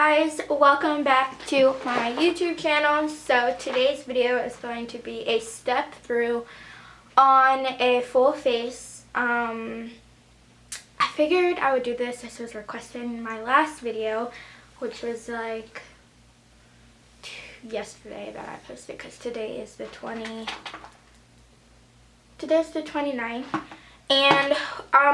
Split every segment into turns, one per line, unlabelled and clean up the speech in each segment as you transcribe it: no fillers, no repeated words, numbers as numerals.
guys, welcome back to my YouTube channel. So today's video is going to be a step through on a full face. I figured I would do this. This was requested in my last video, which was like yesterday that I posted, because today is the 29th. And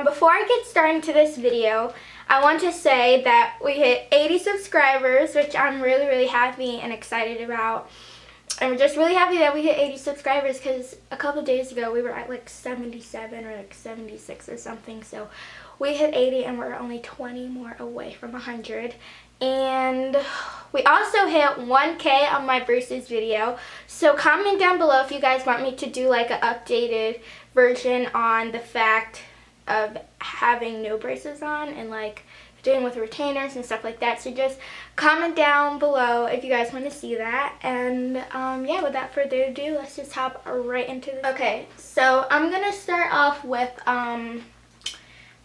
before I get started into this video, I want to say that we hit 80 subscribers, which I'm really happy and excited about. And we're just really happy that we hit 80 subscribers, because a couple of days ago we were at like 77 or like 76 or something. So we hit 80 and we're only 20 more away from 100. And we also hit 1K on my braces video. So comment down below if you guys want me to do like an updated version on the fact of having no braces on and like doing with retainers and stuff like that. So just comment down below if you guys want to see that. And yeah, without further ado, let's just hop right into this. Okay, so I'm gonna start off with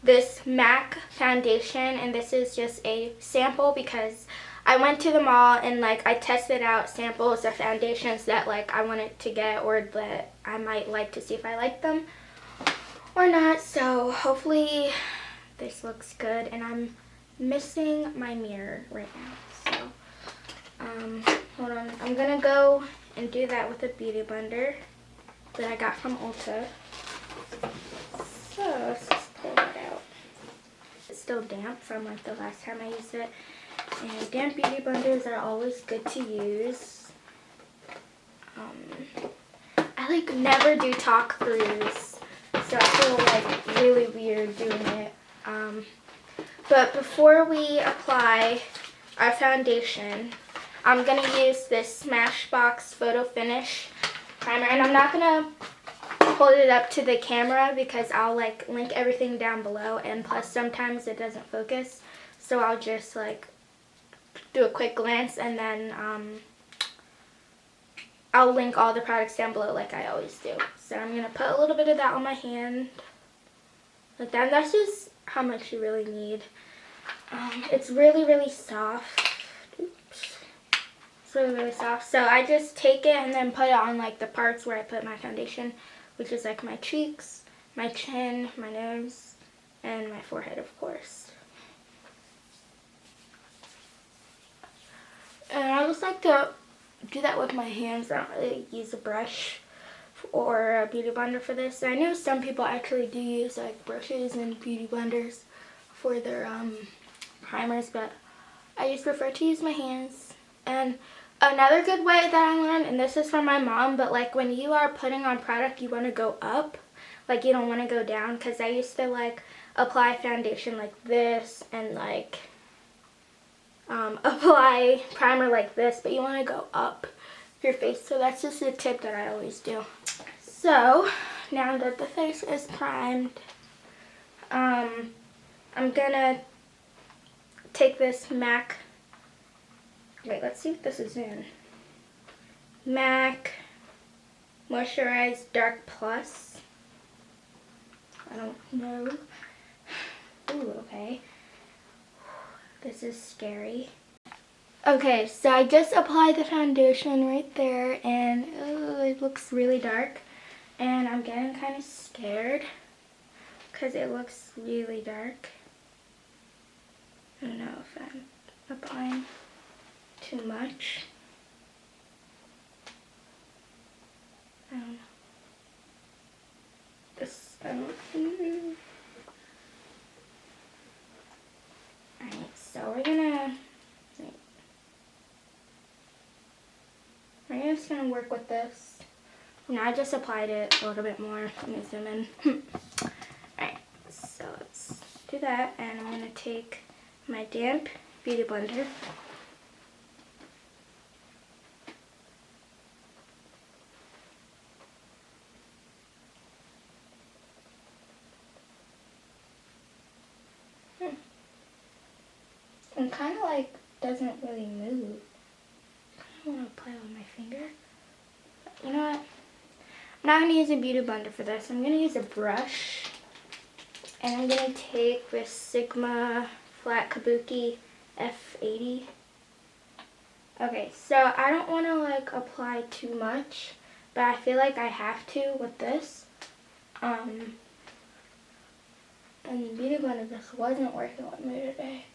this MAC foundation, and this is just a sample because I went to the mall and like I tested out samples of foundations that like I wanted to get or that I might like to see if I like them or not. So hopefully this looks good, and I'm missing my mirror right now. So hold on, I'm gonna go and do that with a beauty blender that I got from Ulta. So let's just pull it out. It's still damp from like the last time I used it, and damp beauty blenders are always good to use. I like never do talk throughs, so I feel like really weird doing it. But before we apply our foundation, I'm going to use this Smashbox Photo Finish primer, and I'm not going to hold it up to the camera because I'll like link everything down below, and plus sometimes it doesn't focus, so I'll just like do a quick glance, and then I'll link all the products down below like I always do. So I'm going to put a little bit of that on my hand like that, and that's just how much you really need. It's really soft. Oops. It's really soft. So I just take it and then put it on like the parts where I put my foundation, which is like my cheeks, my chin, my nose, and my forehead, of course. And I just like to do that with my hands. I don't really use a brush or a beauty blender for this. I know some people actually do use like brushes and beauty blenders for their primers, but I just prefer to use my hands. And another good way that I learned, and this is from my mom, but like when you are putting on product, you want to go up, like you don't want to go down, because I used to like apply foundation like this and like apply primer like this, but you want to go up your face. So that's just a tip that I always do. So now that the face is primed, I'm gonna take this MAC, wait, let's see if this is in, MAC Moisturize Dark Plus. I don't know. Ooh, okay. This is scary. Okay, so I just applied the foundation right there, and it looks really dark, and I'm getting kind of scared because it looks really dark. I don't know if I'm applying too much. I don't know. Alright, so we're just gonna work with this. Now I just applied it a little bit more. Let me zoom in. Alright, so let's do that, and I'm gonna take my damp beauty blender. And kind of like doesn't really move. I want to apply it with my finger. But you know what? I'm not going to use a beauty blender for this. I'm going to use a brush. And I'm going to take this Sigma Flat Kabuki F80 Okay, so I don't want to like apply too much, but I feel like I have to with this. And Beauty Blender just wasn't working with me today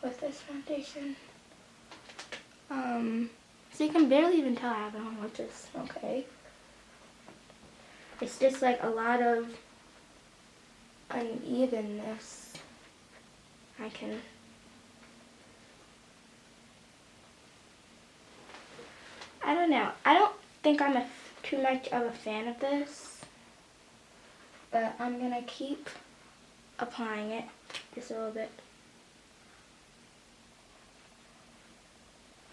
with this foundation. So you can barely even tell I have it on, which is okay. It's just like a lot of unevenness. I don't know. I don't think I'm too much of a fan of this, but I'm gonna keep applying it just a little bit.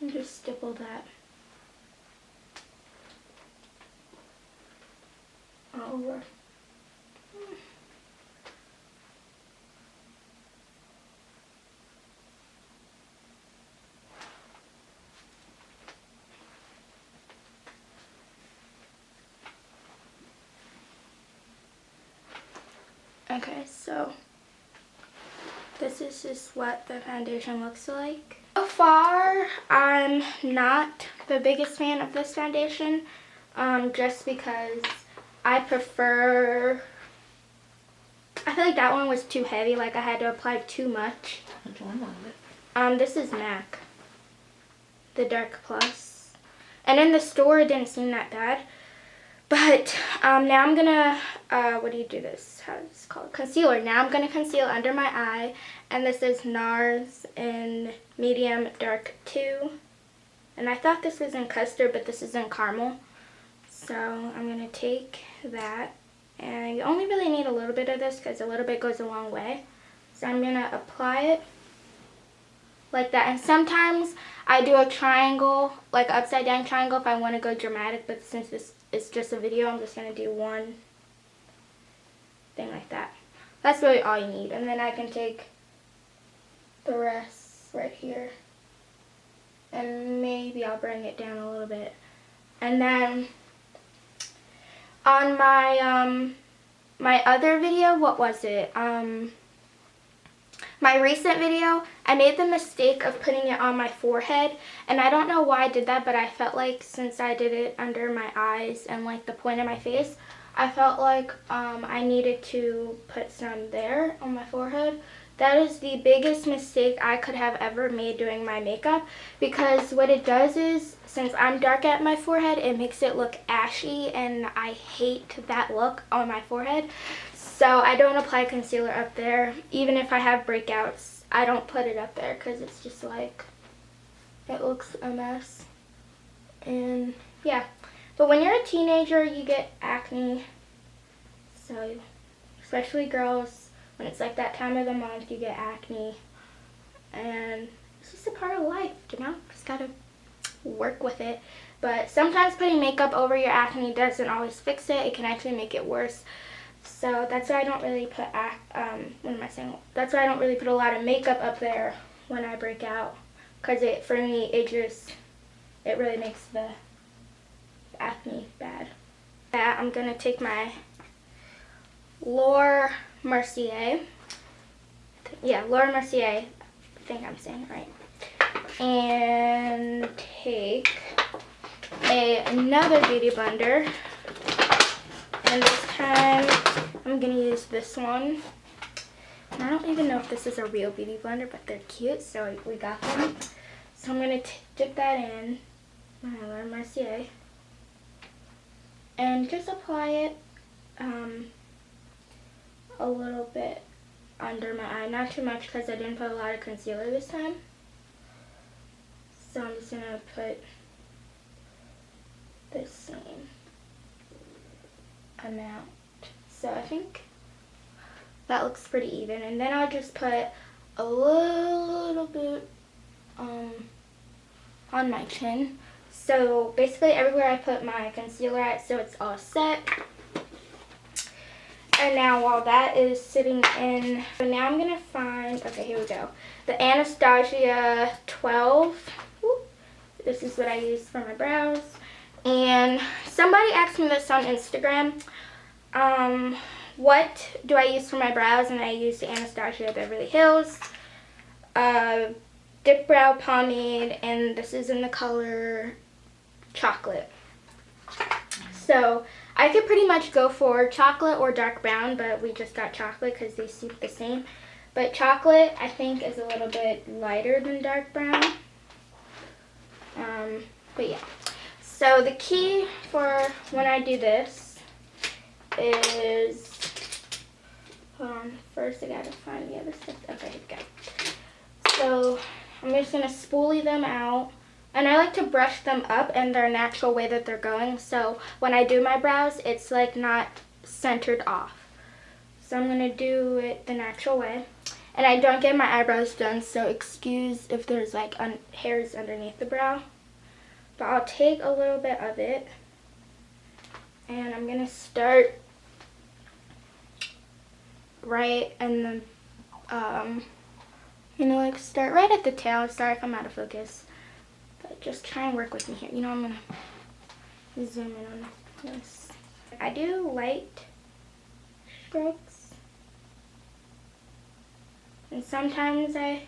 And just stipple that all over. Okay, so this is just what the foundation looks like. So far, I'm not the biggest fan of this foundation, just because I feel like that one was too heavy, like I had to apply too much.
Which one was it?
This is MAC, the Dark Plus. And in the store, it didn't seem that bad. But now I'm gonna, what do you do this? How is this called? Concealer. Now I'm gonna conceal under my eye. And this is NARS in Medium Dark 2. And I thought this was in Custard, but this is in Caramel. So I'm gonna take that. And you only really need a little bit of this because a little bit goes a long way. So I'm gonna apply it like that. And sometimes I do a triangle, like upside down triangle if I want to go dramatic, but since this is just a video, I'm just going to do one thing like that. That's really all you need. And then I can take the rest right here and maybe I'll bring it down a little bit. And then on my my other video, what was it? My recent video, I made the mistake of putting it on my forehead, and I don't know why I did that, but I felt like since I did it under my eyes and like the point of my face, I felt like I needed to put some there on my forehead. That is the biggest mistake I could have ever made doing my makeup, because what it does is, since I'm dark at my forehead, it makes it look ashy, and I hate that look on my forehead. So I don't apply concealer up there. Even if I have breakouts, I don't put it up there because it's just like, it looks a mess. And yeah, but when you're a teenager, you get acne. So especially girls, when it's like that time of the month, you get acne. And it's just a part of life, you know? Just gotta work with it. But sometimes putting makeup over your acne doesn't always fix it. It can actually make it worse. So that's why I don't really put, that's why I don't really put a lot of makeup up there when I break out. Because for me, it really makes the acne bad. Yeah, I'm going to take my Laura Mercier. Yeah, Laura Mercier. I think I'm saying it right. And take another Beauty Blender. And this time, I'm going to use this one. And I don't even know if this is a real Beauty Blender, but they're cute, so we got them. So I'm going to dip that in, my Laura Mercier, and just apply it a little bit under my eye. Not too much because I didn't put a lot of concealer this time. So I'm just going to put the same amount. So I think that looks pretty even. And then I'll just put a little bit on my chin. So basically everywhere I put my concealer at, so it's all set. And now while that is sitting in, so now I'm gonna find, okay, here we go. The Anastasia 12. This is what I use for my brows. And somebody asked me this on Instagram. What do I use for my brows? And I use the Anastasia Beverly Hills Dip Brow Pomade, and this is in the color Chocolate. So I could pretty much go for chocolate or dark brown, but we just got chocolate because they seem the same. But chocolate, I think, is a little bit lighter than dark brown. But yeah. So the key for when I do this is, hold on, first I gotta find the other stuff. Okay, here we go. So I'm just gonna spoolie them out. And I like to brush them up in their natural way that they're going. So when I do my brows, it's like not centered off. So I'm gonna do it the natural way. And I don't get my eyebrows done, so excuse if there's like hairs underneath the brow. But I'll take a little bit of it. And I'm gonna start right in the, like start right at the tail. Sorry if I'm out of focus. But just try and work with me here. I'm going to zoom in on this. I do light strokes. And sometimes I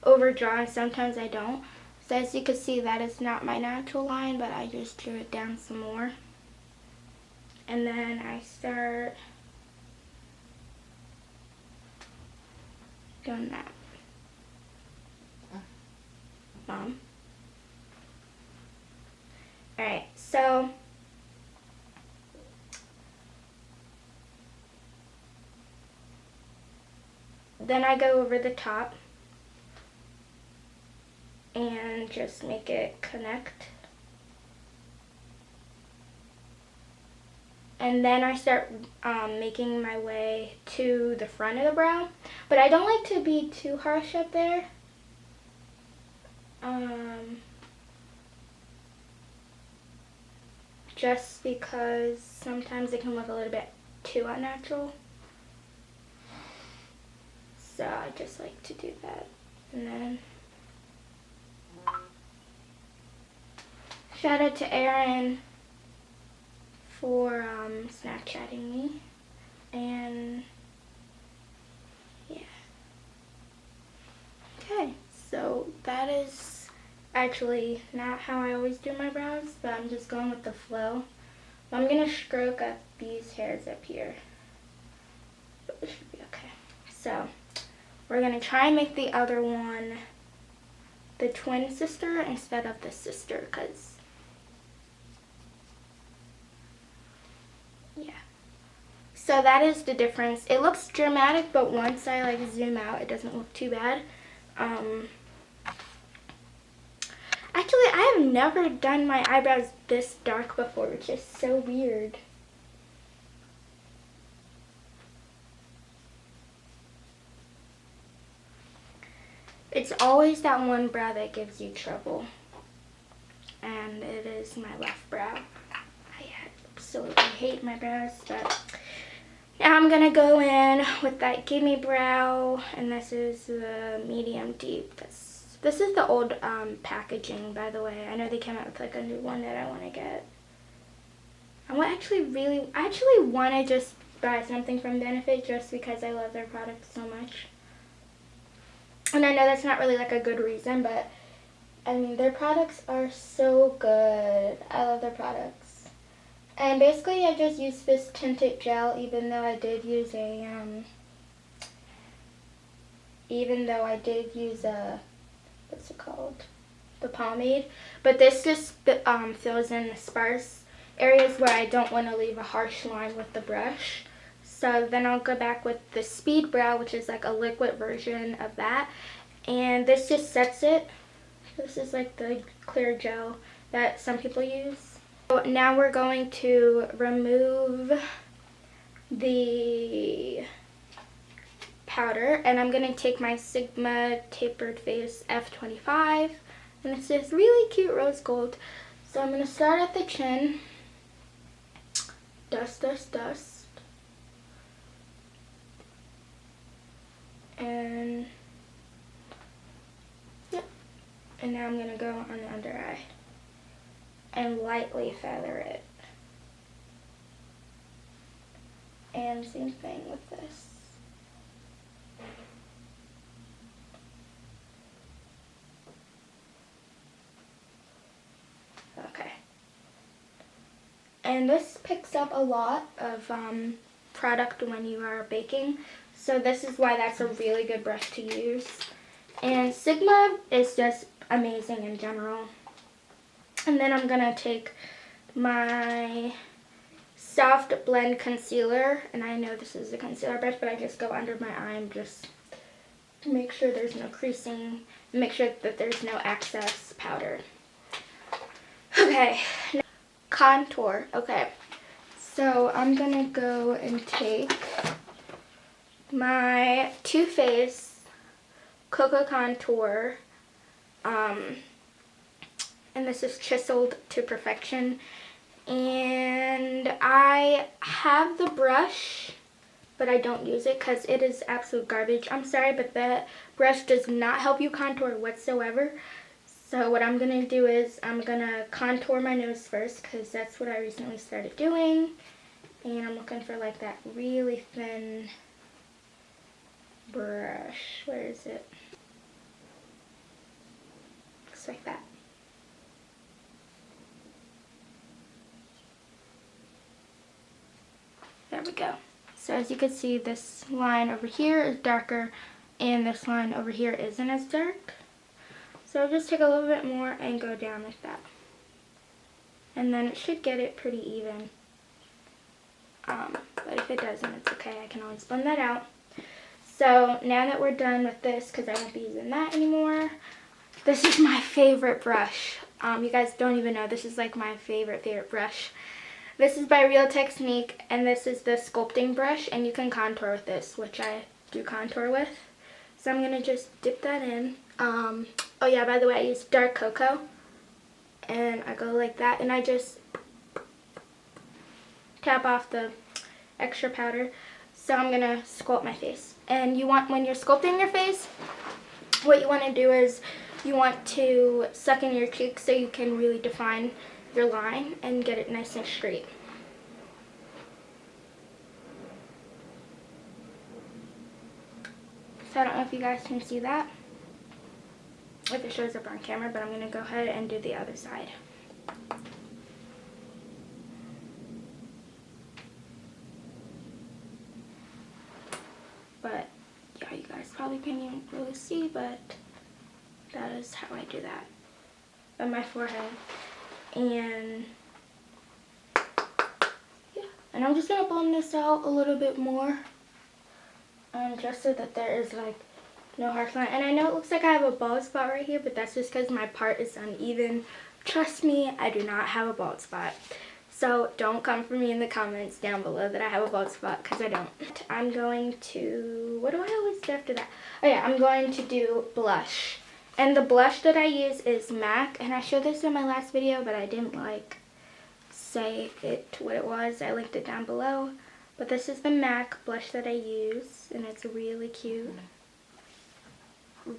overdraw and sometimes I don't. So as you can see, that is not my natural line, but I just drew it down some more. And then I start doing that. Mom. Alright, so then I go over the top and just make it connect. And then I start making my way to the front of the brow. But I don't like to be too harsh up there. Just because sometimes it can look a little bit too unnatural. So I just like to do that. And then shout out to Erin for Snapchatting me. And yeah. Okay, so that is actually not how I always do my brows, but I'm just going with the flow. I'm gonna stroke up these hairs up here. But it should be okay. So we're gonna try and make the other one the twin sister instead of the sister, because yeah. So that is the difference. It looks dramatic, but once I like zoom out, it doesn't look too bad. Actually, I have never done my eyebrows this dark before, which is so weird. It's always that one brow that gives you trouble. And it is my left brow. I absolutely hate my brows, but now I'm gonna go in with that Gimme Brow, and this is the medium deep. This is the old packaging, by the way. I know they came out with like a new one that I want to get. I actually want to just buy something from Benefit just because I love their products so much. And I know that's not really like a good reason, but I mean, their products are so good. I love their products. And basically I just used this tinted gel, even though I did use a, what's it called? The pomade. But this just fills in the sparse areas where I don't want to leave a harsh line with the brush. So then I'll go back with the Speed Brow, which is like a liquid version of that. And this just sets it. This is like the clear gel that some people use. So now we're going to remove the powder, and I'm going to take my Sigma Tapered Face F25, and it's this really cute rose gold. So I'm going to start at the chin, dust, dust, dust, and yep, and now I'm going to go on the under eye and lightly feather it, and same thing with this. and this picks up a lot of product when you are baking. So this is why that's a really good brush to use. And Sigma is just amazing in general. And then I'm going to take my Soft Blend Concealer. And I know this is a concealer brush, but I just go under my eye and just make sure there's no creasing. Make sure that there's no excess powder. Okay. Contour. Okay. So I'm going to go and take my Too Faced Cocoa Contour, and this is Chiseled to Perfection, and I have the brush, but I don't use it because it is absolute garbage. I'm sorry, but that brush does not help you contour whatsoever. So what I'm going to do is I'm going to contour my nose first because that's what I recently started doing, and I'm looking for like that really thin brush. Where is it? Looks like that. There we go. So as you can see, this line over here is darker and this line over here isn't as dark. So just take a little bit more and go down like that. And then it should get it pretty even. But if it doesn't, it's okay. I can always blend that out. So now that we're done with this, because I won't be using that anymore, this is my favorite brush. You guys don't even know, this is like my favorite brush. This is by Real Technique, and this is the sculpting brush, and you can contour with this, which I do contour with. So I'm going to just dip that in. Oh yeah, by the way, I use dark cocoa, and I go like that, and I just tap off the extra powder. So I'm going to sculpt my face. And you want, when you're sculpting your face, what you want to do is you want to suck in your cheeks so you can really define your line and get it nice and straight. So I don't know if you guys can see that, if it shows up on camera, but I'm going to go ahead and do the other side. But yeah, you guys probably can't even really see, but that is how I do that on my forehead. And yeah, and I'm just gonna blend this out a little bit more, just so that there is like no harsh line. And I know it looks like I have a bald spot right here, but that's just because my part is uneven. Trust me, I do not have a bald spot. So don't come for me in the comments down below that I have a bald spot, because I don't. I'm going to, what do I always do after that? Oh yeah, I'm going to do blush. And the blush that I use is MAC, and I showed this in my last video, but I didn't like say it what it was. I linked it down below. But this is the MAC blush that I use, and it's really cute.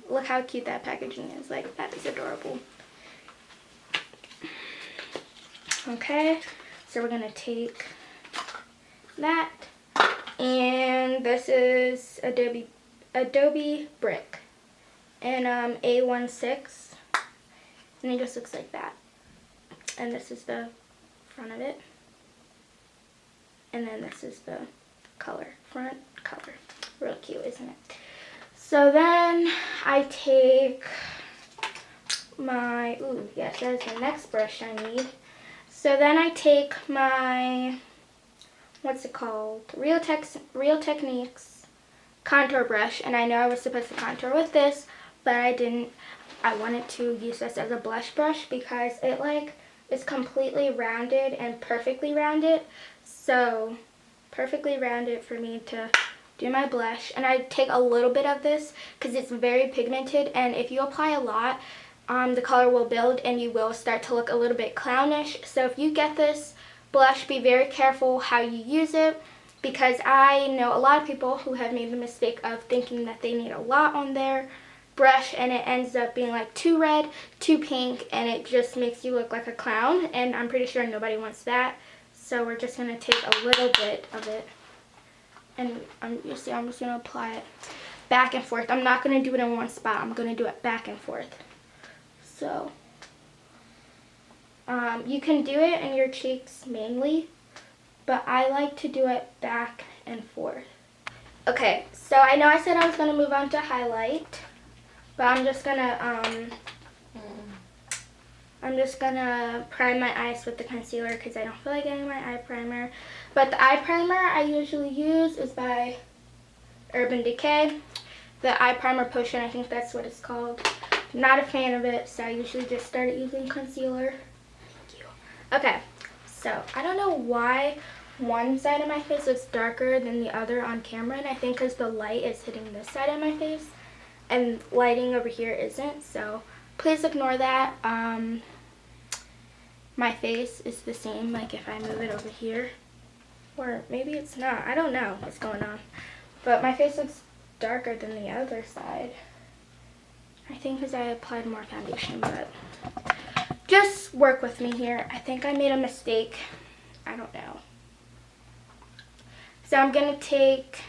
Look how cute that packaging is. Like, that is adorable. Okay. So we're going to take that, and this is Adobe Brick, and A16, and it just looks like that. And this is the front of it, and then this is the color, front color. Real cute, isn't it? So then I take my, ooh, yes, that's the next brush I need. So then I take my, what's it called, Real Techniques contour brush, and I know I was supposed to contour with this, but I didn't. I wanted to use this as a blush brush because it like is completely rounded and perfectly rounded. So perfectly rounded for me to do my blush. And I take a little bit of this because it's very pigmented, and if you apply a lot, the color will build and you will start to look a little bit clownish. So if you get this blush, be very careful how you use it, because I know a lot of people who have made the mistake of thinking that they need a lot on their brush, and it ends up being like too red, too pink, and it just makes you look like a clown, and I'm pretty sure nobody wants that. So we're just going to take a little bit of it, and you see I'm just going to apply it back and forth. I'm not going to do it in one spot. I'm going to do it back and forth. So You can do it in your cheeks mainly, but I like to do it back and forth. Okay, so I know I said I was going to move on to highlight, but I'm just going to prime my eyes with the concealer because I don't feel like getting my eye primer. But the eye primer I usually use is by Urban Decay. The eye primer potion, I think that's what it's called. Not a fan of it, so I usually just started using concealer. Thank you. Okay, so I don't know why one side of my face looks darker than the other on camera, and I think because the light is hitting this side of my face and lighting over here isn't, so please ignore that. My face is the same, like if I move it over here, or maybe it's not, I don't know what's going on, but my face looks darker than the other side. I think because I applied more foundation, but just work with me here. I think I made a mistake. I don't know. So I'm going to take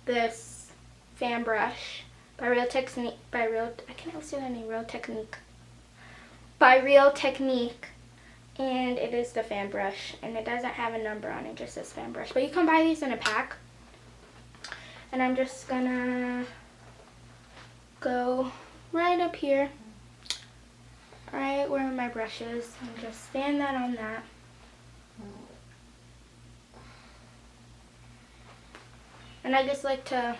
this fan brush by Real Technique, by Real Technique, and it is the fan brush, and it doesn't have a number on it, it just says fan brush. But you can buy these in a pack. And I'm just gonna go right up here, right where my brush is, and just fan that on that. And I just like to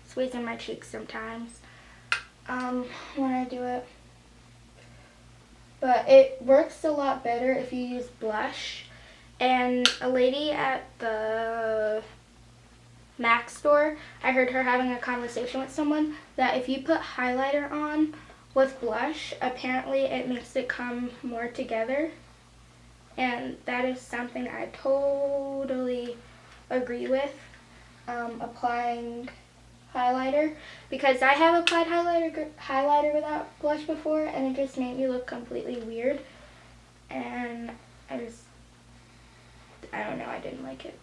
squeeze in my cheeks sometimes when I do it. But it works a lot better if you use blush. And a lady at the MAC store, I heard her having a conversation with someone that if you put highlighter on with blush, apparently it makes it come more together. And that is something I totally agree with, applying highlighter, because I have applied highlighter without blush before, and it just made me look completely weird, and I don't know, I didn't like it.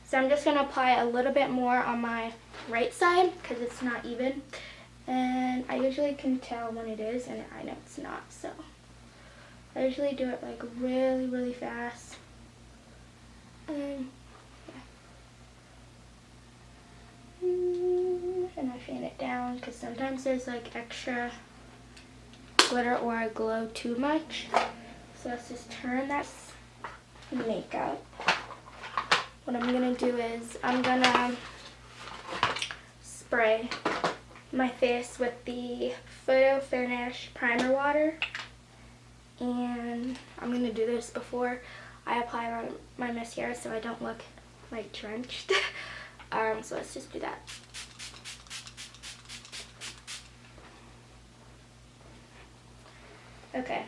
So I'm just going to apply a little bit more on my right side because it's not even, and I usually can tell when it is, and I know it's not, so I usually do it like really, really fast. And I fan it down because sometimes there's like extra glitter or I glow too much. So let's just turn that makeup. What I'm gonna do is I'm gonna spray my face with the Photo Finish Primer Water, and I'm gonna do this before I apply my mascara so I don't look like drenched. So let's just do that. Okay,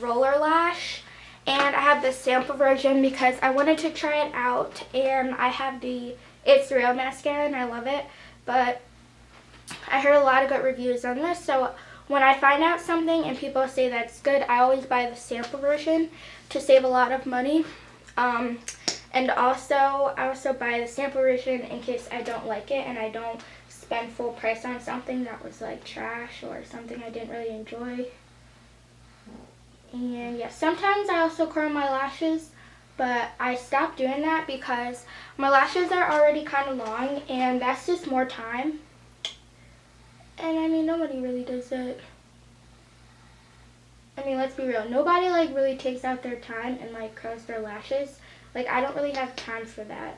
roller lash, and I have the sample version because I wanted to try it out, and I have the It's Real mascara and I love it, but I heard a lot of good reviews on this, so when I find out something and people say that's good, I always buy the sample version to save a lot of money. And also, I also buy the sample version in case I don't like it and I don't spend full price on something that was like trash or something I didn't really enjoy. And yeah, sometimes I also curl my lashes, but I stopped doing that because my lashes are already kind of long and that's just more time. And I mean, nobody really does it. I mean, let's be real. Nobody like really takes out their time and like curls their lashes. Like, I don't really have time for that.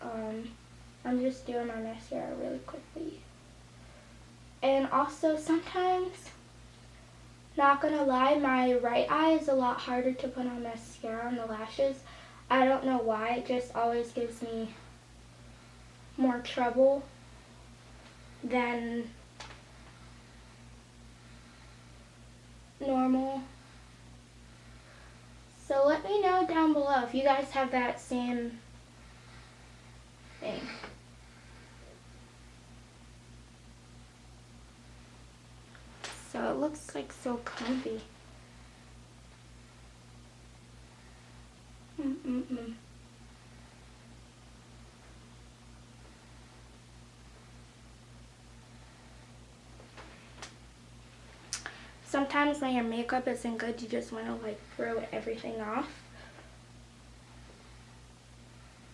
I'm just doing my mascara really quickly. And also sometimes, not gonna lie, my right eye is a lot harder to put on mascara on the lashes. I don't know why, it just always gives me more trouble than normal. So let me know down below if you guys have that same thing. So it looks like so comfy. sometimes when your makeup isn't good, you just want to like throw everything off.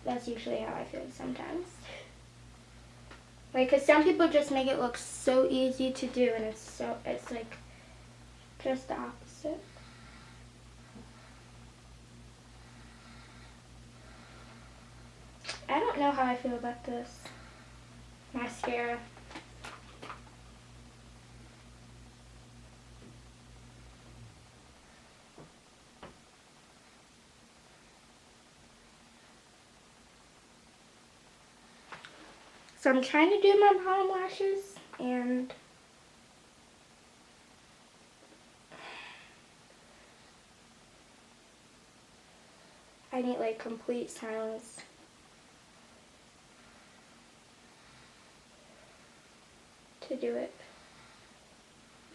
That's usually how I feel sometimes. Like, cause some people just make it look so easy to do, and it's like just the opposite. I don't know how I feel about this mascara. So I'm trying to do my bottom lashes, and I need like complete silence to do it.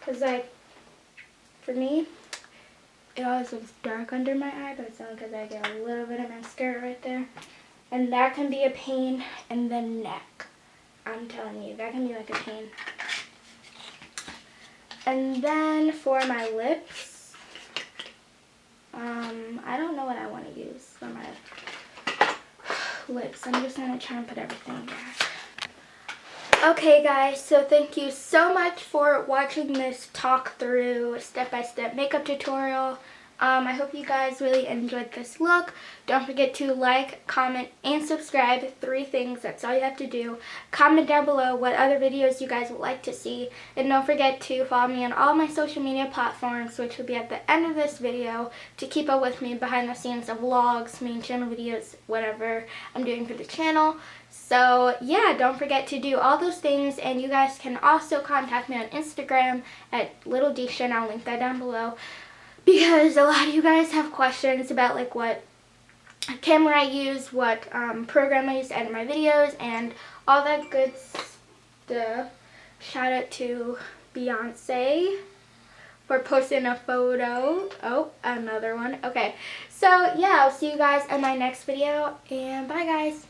Cause like, for me, it always looks dark under my eye, but it's only because I get a little bit of mascara right there. And that can be a pain in the neck. I'm telling you, that can be like a pain. And then for my lips, I don't know what I want to use for my lips. I'm just going to try and put everything back. Okay guys, so thank you so much for watching this talk through step-by-step makeup tutorial. I hope you guys really enjoyed this look. Don't forget to like, comment, and subscribe. 3 things, that's all you have to do. Comment down below what other videos you guys would like to see. And don't forget to follow me on all my social media platforms, which will be at the end of this video, to keep up with me behind the scenes of vlogs, main channel videos, whatever I'm doing for the channel. So yeah, don't forget to do all those things, and you guys can also contact me on Instagram at Little Deisha. I'll link that down below, because a lot of you guys have questions about like what camera I use, what program I use to edit my videos, and all that good stuff. Shout out to Beyonce for posting a photo. Oh, another one. Okay, so yeah, I'll see you guys in my next video, and bye guys.